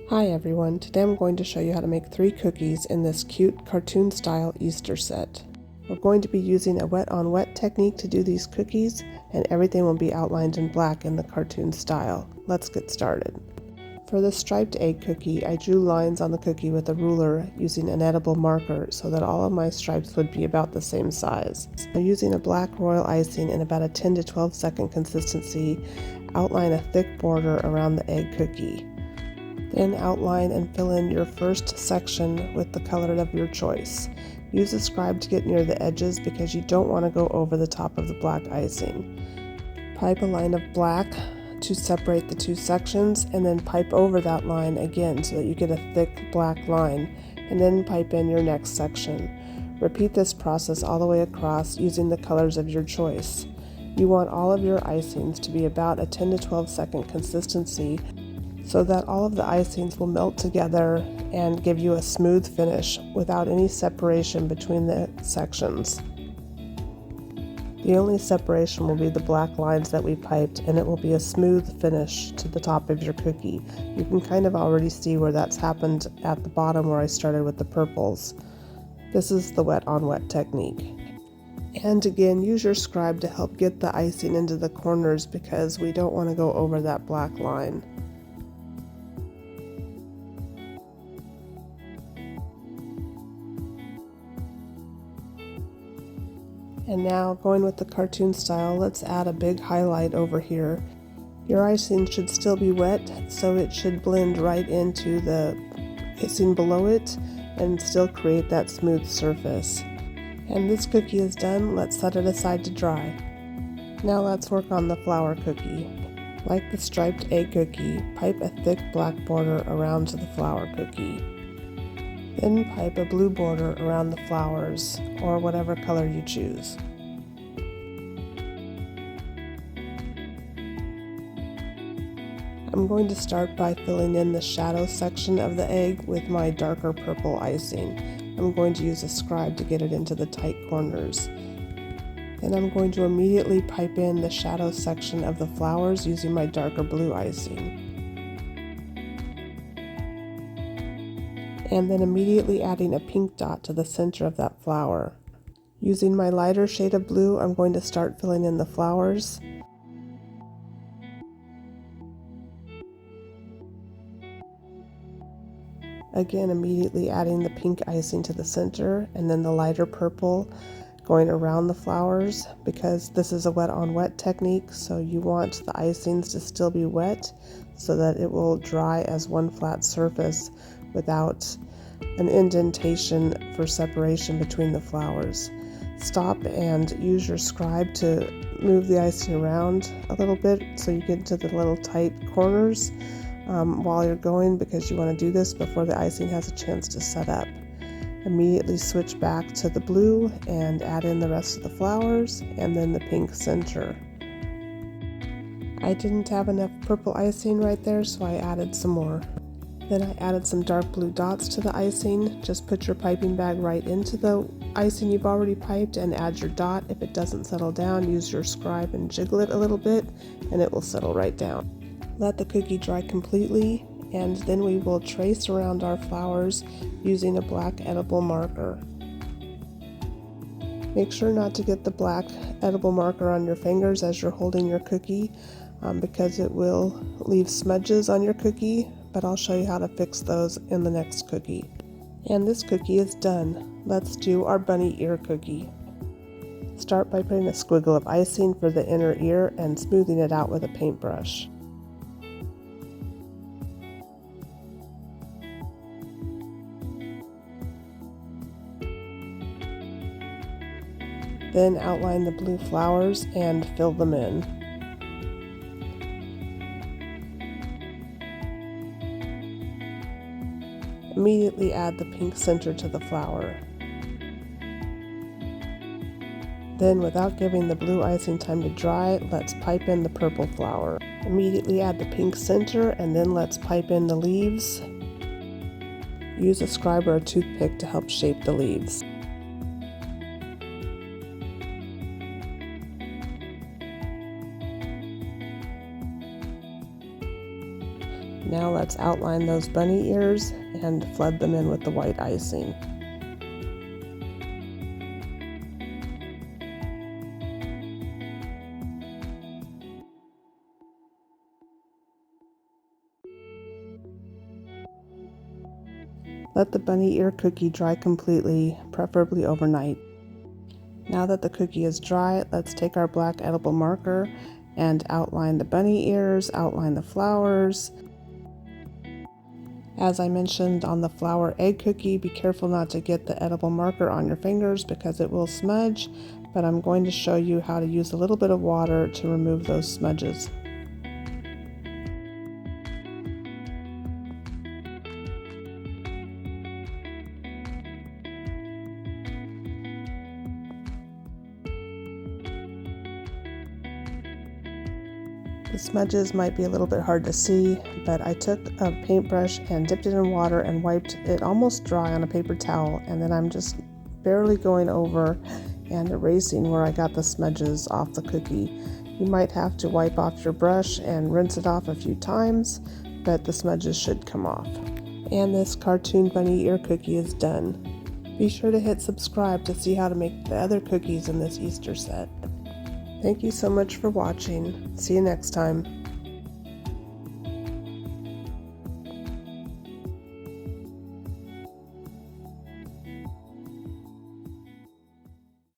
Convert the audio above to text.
Hi everyone, today I'm going to show you how to make 3 cookies in this cute cartoon style Easter set. We're going to be using a wet on wet technique to do these cookies, and everything will be outlined in black in the cartoon style. Let's get started. For the striped egg cookie, I drew lines on the cookie with a ruler using an edible marker so that all of my stripes would be about the same size. So using a black royal icing in about a 10 to 12 second consistency, outline a thick border around the egg cookie. Then outline and fill in your first section with the color of your choice. Use a scribe to get near the edges because you don't want to go over the top of the black icing. Pipe a line of black to separate the 2 sections, and then pipe over that line again so that you get a thick black line, and then pipe in your next section. Repeat this process all the way across using the colors of your choice. You want all of your icings to be about a 10 to 12 second consistency so that all of the icings will melt together and give you a smooth finish without any separation between the sections. The only separation will be the black lines that we piped, and it will be a smooth finish to the top of your cookie. You can kind of already see where that's happened at the bottom where I started with the purples. This is the wet on wet technique. And again, use your scribe to help get the icing into the corners because we don't want to go over that black line. And now, going with the cartoon style, let's add a big highlight over here. Your icing should still be wet, so it should blend right into the icing below it and still create that smooth surface. And this cookie is done. Let's set it aside to dry. Now let's work on the flower cookie. Like the striped egg cookie, pipe a thick black border around the flower cookie. Then pipe a blue border around the flowers, or whatever color you choose. I'm going to start by filling in the shadow section of the egg with my darker purple icing. I'm going to use a scribe to get it into the tight corners. Then I'm going to immediately pipe in the shadow section of the flowers using my darker blue icing. And then immediately adding a pink dot to the center of that flower. Using my lighter shade of blue, I'm going to start filling in the flowers. Again, immediately adding the pink icing to the center, and then the lighter purple going around the flowers because this is a wet on wet technique, so you want the icings to still be wet so that it will dry as one flat surface without an indentation for separation between the flowers. Stop and use your scribe to move the icing around a little bit so you get to the little tight corners while you're going, because you want to do this before the icing has a chance to set up. Immediately switch back to the blue and add in the rest of the flowers and then the pink center. I didn't have enough purple icing right there, so I added some more. Then I added some dark blue dots to the icing. Just put your piping bag right into the icing you've already piped and add your dot. If it doesn't settle down, use your scribe and jiggle it a little bit and it will settle right down. Let the cookie dry completely, and then we will trace around our flowers using a black edible marker. Make sure not to get the black edible marker on your fingers as you're holding your cookie because it will leave smudges on your cookie, but I'll show you how to fix those in the next cookie. And this cookie is done. Let's do our bunny ear cookie. Start by putting a squiggle of icing for the inner ear and smoothing it out with a paintbrush. Then outline the blue flowers and fill them in. Immediately add the pink center to the flower. Then, without giving the blue icing time to dry, let's pipe in the purple flower. Immediately add the pink center, and then let's pipe in the leaves. Use a scribe or a toothpick to help shape the leaves. Now let's outline those bunny ears and flood them in with the white icing. Let the bunny ear cookie dry completely, preferably overnight. Now that the cookie is dry, let's take our black edible marker and outline the bunny ears, outline the flowers. As I mentioned on the flower egg cookie, be careful not to get the edible marker on your fingers because it will smudge, but I'm going to show you how to use a little bit of water to remove those smudges. The smudges might be a little bit hard to see, but I took a paintbrush and dipped it in water and wiped it almost dry on a paper towel, and then I'm just barely going over and erasing where I got the smudges off the cookie. You might have to wipe off your brush and rinse it off a few times, but the smudges should come off. And this cartoon bunny ear cookie is done. Be sure to hit subscribe to see how to make the other cookies in this Easter set. Thank you so much for watching. See you next time.